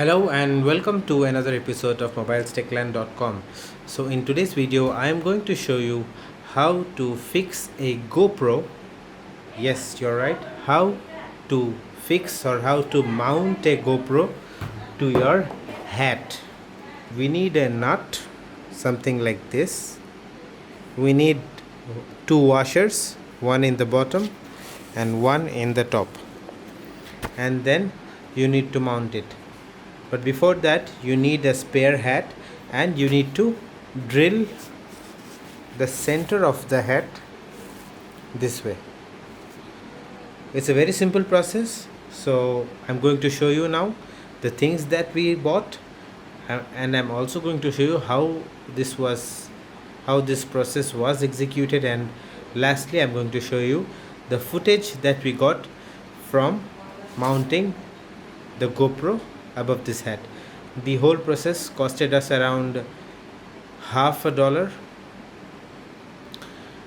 Hello and welcome to another episode of mobilestechland.com. So in today's video I am going to show you how to fix a GoPro. Yes, you're right. How to fix or how to mount a GoPro to your hat. We need a nut, something like this. We need two washers, one in the bottom and one in the top. And then you need to mount it. But before that you need a spare hat and you need to drill the center of the hat this way. It's a very simple process, so I'm going to show you now the things that we bought, and I'm also going to show you how this process was executed, and lastly I'm going to show you the footage that we got from mounting the GoPro above this hat. The whole process costed us around $50,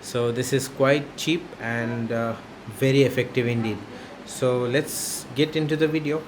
so this is quite cheap and very effective indeed. So let's get into the video.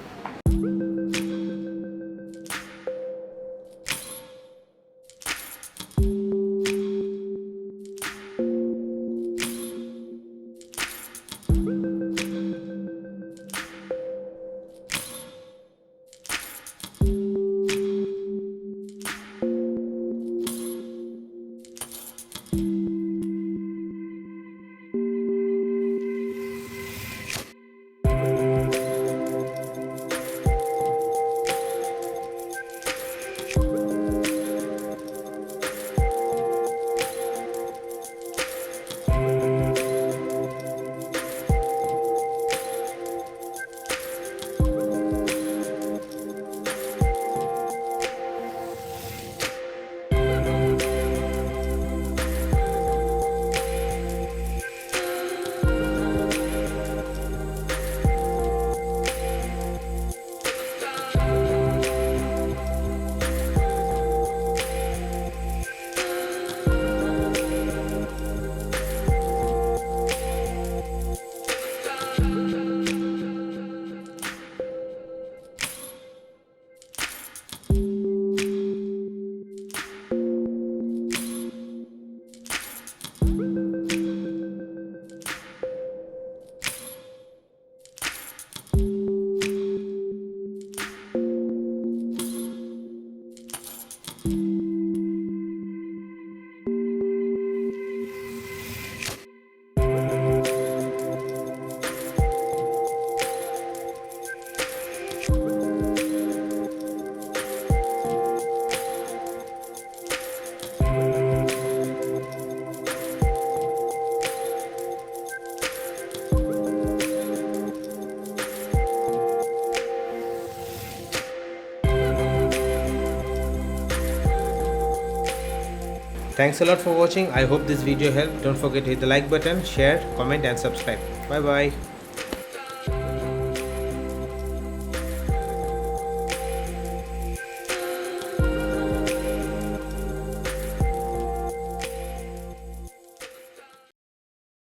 Thanks a lot for watching. I hope this video helped. Don't forget to hit the like button, share, comment and subscribe. Bye bye.